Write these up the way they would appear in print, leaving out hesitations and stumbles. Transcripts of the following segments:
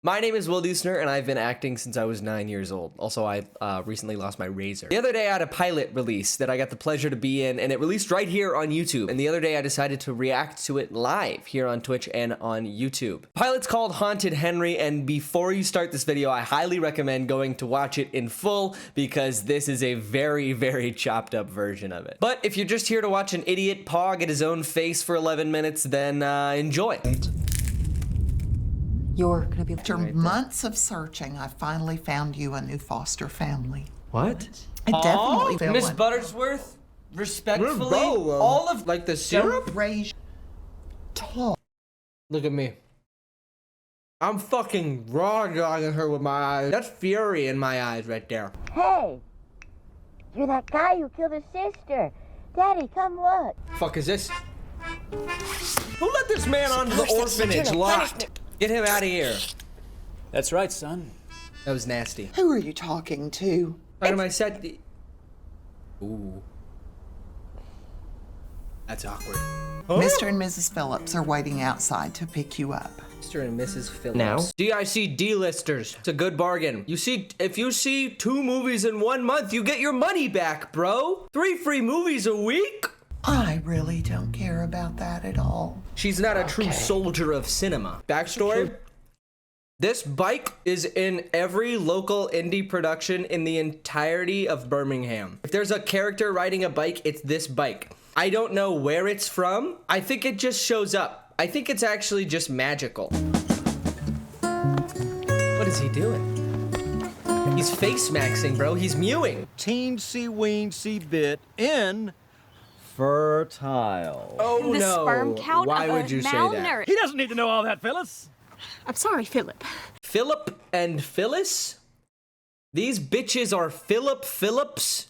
My name is Will Dusner, and I've been acting since I was 9 years old. Also, I recently lost my razor. The other day, I had a pilot release that I got the pleasure to be in, and it released right here on YouTube. And the other day, I decided to react to it live here on Twitch and on YouTube. Pilot's called Haunted Henry, and before you start this video, I highly recommend going to watch it in full, because this is a very, very chopped up version of it. But if you're just here to watch an idiot pog at his own face for 11 minutes, then enjoy. You're gonna be After months of searching, I finally found you a new foster family. What? I definitely feel Miss it. Buttersworth, respectfully, Bro, all of like the syrup. Don't raise tall. Look at me. I'm fucking raw dogging her with my eyes. That's fury in my eyes right there. Hey, you're that guy who killed his sister. Daddy, come look. Fuck is this? Who let this man onto the orphanage locked? Get him out of here. That's right, son. That was nasty. Who are you talking to? Right, am I set? Ooh. That's awkward. Mr. and Mrs. Phillips are waiting outside to pick you up. Mr. and Mrs. Phillips. Now? DIC D-listers. It's a good bargain. You see, if you see 2 movies in 1 month, you get your money back, bro. 3 free movies a week? I really don't care about that at all. She's not a true soldier of cinema. Backstory? This bike is in every local indie production in the entirety of Birmingham. If there's a character riding a bike, it's this bike. I don't know where it's from. I think it just shows up. I think it's actually just magical. What is he doing? He's face maxing, bro. He's mewing. Teensy weensy bit in fertile. Oh The no. sperm count Why of would a you say that? malnourished. He doesn't need to know all that, Phyllis. I'm sorry, Philip. Philip and Phyllis? These bitches are Philip Phillips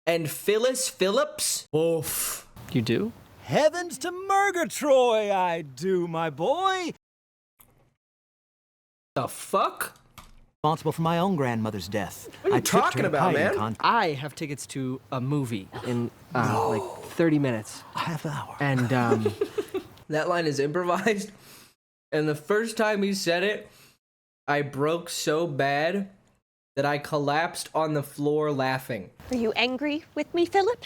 and Phyllis Phillips? Oof. You do? Heavens to Murgatroyd, I do, my boy. The fuck? Responsible for my own grandmother's death. What are you talking about, man? I have tickets to a movie in like 30 minutes. A half hour. And That line is improvised. And the first time he said it, I broke so bad that I collapsed on the floor laughing. Are you angry with me, Philip?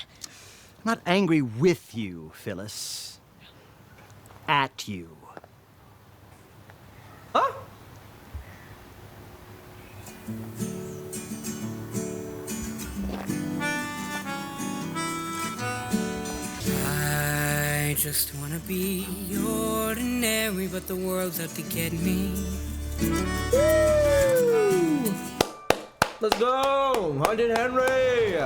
I'm not angry with you, Phyllis. At you. Huh? I just wanna be ordinary, but the world's out to get me. Let's go! Haunted Henry!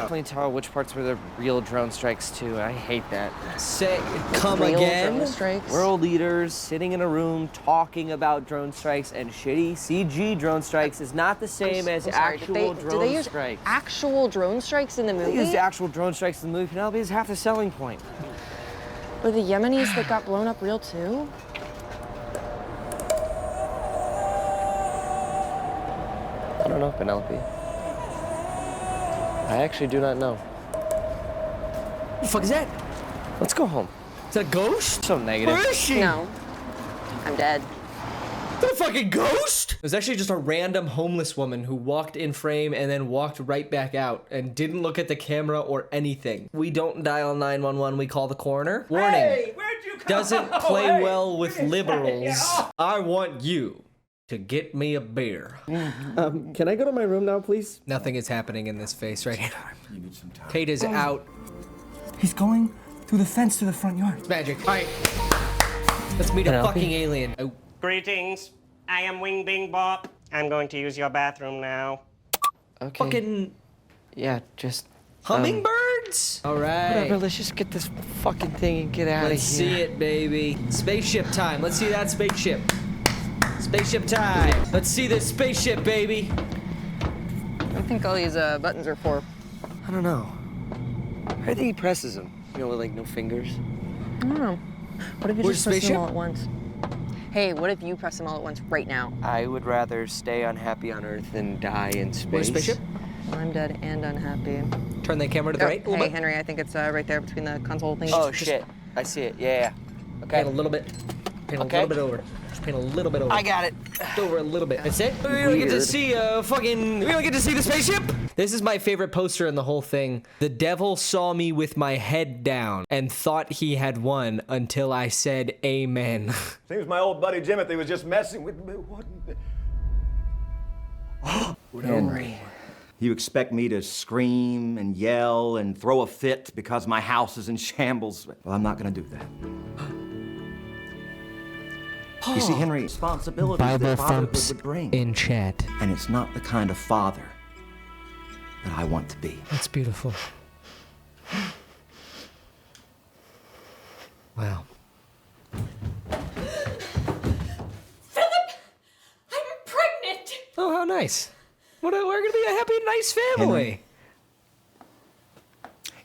can you tell which parts were the real drone strikes too? I hate that. Say, come again? World leaders sitting in a room talking about drone strikes, and shitty CG drone strikes is not the same as actual drone strikes. Actual drone strikes in the They movie? used actual drone strikes in the movie. Penelope is half the selling point. Were the Yemenis that got blown up real too? I don't know, Penelope. I actually do not know. What the fuck is that? Let's go home. Is that a ghost? So negative. Where is she? No. I'm dead. The fucking ghost? It was actually just a random homeless woman who walked in frame and then walked right back out and didn't look at the camera or anything. We don't dial 911, we call the coroner. Warning. Hey, where'd you come? Doesn't play well with liberals. I want you to get me a beer. Can I go to my room now, please? Nothing is happening in this face right here. Kate is out. He's going through the fence to the front yard. It's magic. All right. Let's meet a Penelope? fucking alien. Oh. Greetings. I am Wing Bing Bop. I'm going to use your bathroom now. Okay. Fucking Yeah, just hummingbirds? All right. whatever. Let's just get this fucking thing and get out of here. Let's see it, baby. Spaceship time. Let's see that spaceship. Spaceship time. Let's see this spaceship, baby. I think all these buttons are for. I don't know. I think he presses them. You know, with like no fingers. I don't know. What if you Where's just press spaceship? them all at once? Hey, what if you press them all at once right now? I would rather stay unhappy on Earth than die in space. Where's spaceship? I'm dead and unhappy. Turn the camera to the right. a little Hey, bit. Henry, I think it's right there between the console thing. Oh shit! I see it. Yeah. Okay, Okay. a little bit. Paint a little bit over. Just paint a little bit over. I got it. Just over a little bit. That's it? We don't get to see we don't get to see the spaceship? This is my favorite poster in the whole thing. The devil saw me with my head down and thought he had won until I said amen. Seems my old buddy Jimothy was just messing with me. What? Henry. You expect me to scream and yell and throw a fit because my house is in shambles? Well, I'm not gonna do that. You see, Henry, responsibility Bible that fatherhood thumps would bring. in chat. And it's not the kind of father that I want to be. That's beautiful. Wow. Philip, I'm pregnant. Oh, how nice. We're gonna be a happy, nice family. Henry,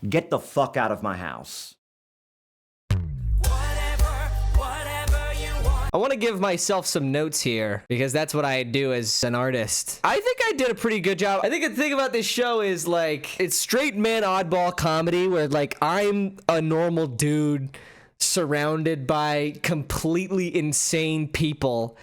get the fuck out of my house. I want to give myself some notes here because that's what I do as an artist. I think I did a pretty good job. I think the thing about this show is like it's straight man oddball comedy where like I'm a normal dude surrounded by completely insane people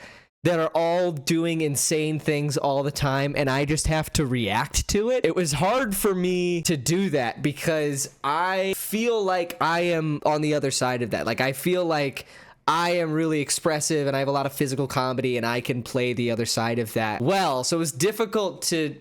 that are all doing insane things all the time, and I just have to react to it. It was hard for me to do that because I feel like I am on the other side of that. Like I feel like I am really expressive and I have a lot of physical comedy and I can play the other side of that well. So it was difficult to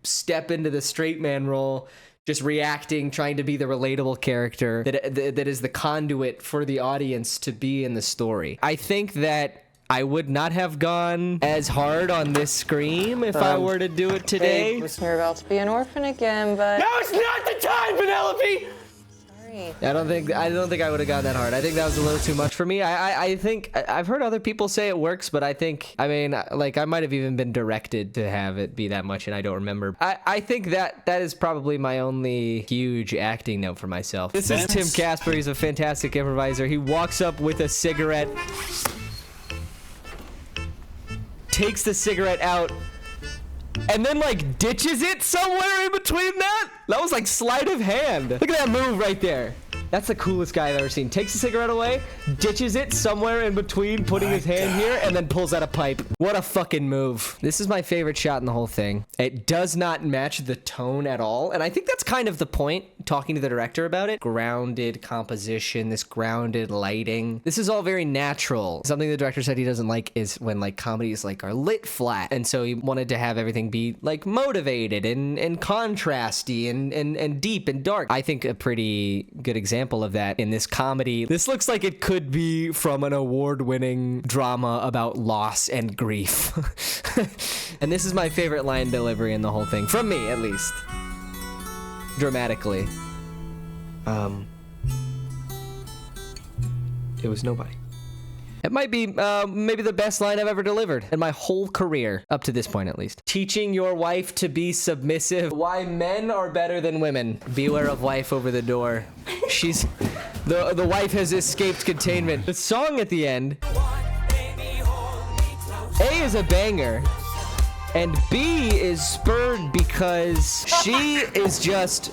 step into the straight man role, just reacting, trying to be the relatable character that is the conduit for the audience to be in the story. I think that I would not have gone as hard on this scream if I were to do it today. Hey, you're about to be an orphan again, but... Now it's not the time, Penelope! Sorry. I don't think I would have gone that hard. I think that was a little too much for me. I think I've heard other people say it works, but I mean, like I might have even been directed to have it be that much, and I don't remember. I think that is probably my only huge acting note for myself. This is Tim Casper. He's a fantastic improviser. He walks up with a cigarette, takes the cigarette out, and then like ditches it somewhere in between that. That was like sleight of hand. Look at that move right there. That's the coolest guy I've ever seen. Takes the cigarette away, ditches it somewhere in between, putting his hand here, and then pulls out a pipe. What a fucking move. This is my favorite shot in the whole thing. It does not match the tone at all, and I think that's kind of the point, talking to the director about it. Grounded composition, this grounded lighting. This is all very natural. Something the director said he doesn't like is when like comedies like are lit flat, and so he wanted to have everything be like motivated and contrasty and deep and dark. I think a pretty good example of that in this comedy. This looks like it could be from an award-winning drama about loss and grief. And this is my favorite line delivery in the whole thing, from me at least. Dramatically. It was nobody. It might be maybe the best line I've ever delivered in my whole career, up to this point at least. Teaching your wife to be submissive. Why men are better than women. Beware of wife over the door. She's... The wife has escaped containment. The song at the end... A is a banger. And B is spurred because she is just...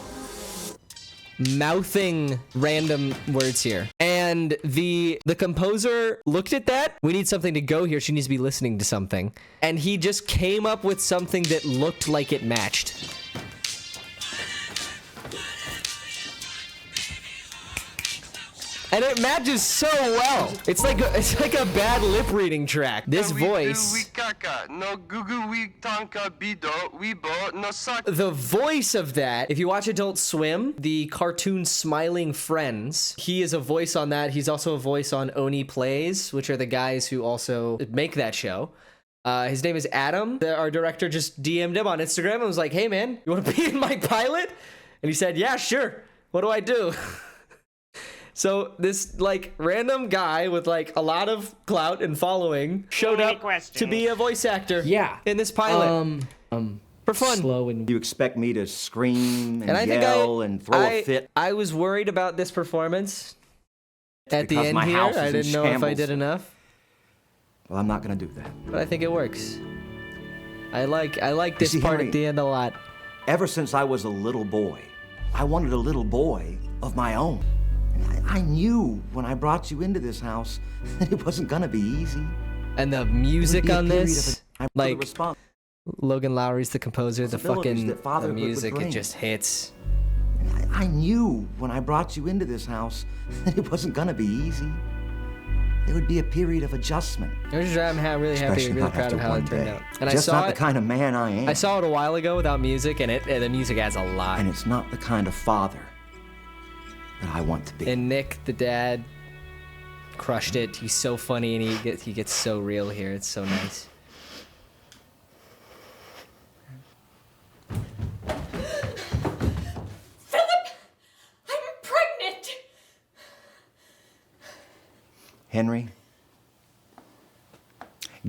mouthing random words here, and the composer looked at that. We need something to go here. She needs to be listening to something, and he just came up with something that looked like it matched. And it matches so well. It's like a bad lip reading track. This voice. The voice of that, if you watch Adult Swim, the cartoon Smiling Friends, he is a voice on that. He's also a voice on Oni Plays, which are the guys who also make that show. His name is Adam. Our director just DM'd him on Instagram and was like, hey man, you want to be in my pilot? And he said, yeah, sure. What do I do? So this like random guy with like a lot of clout and following showed up to be a voice actor. Yeah, in this pilot. For fun. Slow and you expect me to scream and yell and throw a fit. I was worried about this performance at the end here. I didn't know if I did enough. Well, I'm not gonna do that. But I think it works. I like this part at the end a lot. Ever since I was a little boy, I wanted a little boy of my own. I knew when I brought you into this house that it wasn't gonna be easy. And the music on this, like, response. Logan Lowry's the composer, the Possibilities fucking that fatherhood would music, it bring. just hits. I knew when I brought you into this house that it wasn't gonna be easy. There would be a period of adjustment. I'm really happy, Especially really not proud of after how one it turned day. out. And Just I saw not it. the kind of man I am. I saw it a while ago without music, and the music adds a lot. And it's not the kind of father that I want to be. And Nick, the dad, crushed it. He's so funny, and he gets so real here. It's so nice. Philip, I'm pregnant. Henry,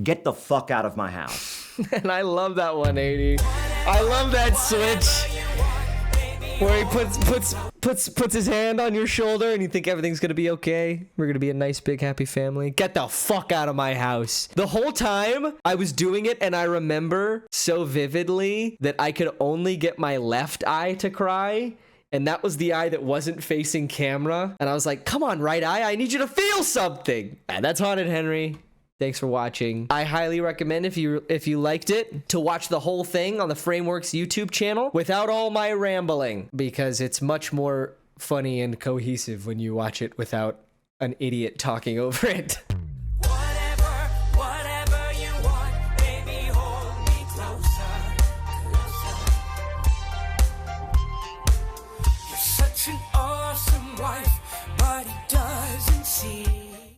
get the fuck out of my house. And I love that 180. I love that switch where he puts his hand on your shoulder and you think everything's gonna be okay. We're gonna be a nice, big, happy family. Get the fuck out of my house. The whole time I was doing it, and I remember so vividly that I could only get my left eye to cry. And that was the eye that wasn't facing camera. And I was like, come on, right eye, I need you to feel something. And that's Haunted Henry. Thanks for watching. I highly recommend, if you liked it, to watch the whole thing on the Frameworks YouTube channel without all my rambling, because it's much more funny and cohesive when you watch it without an idiot talking over it.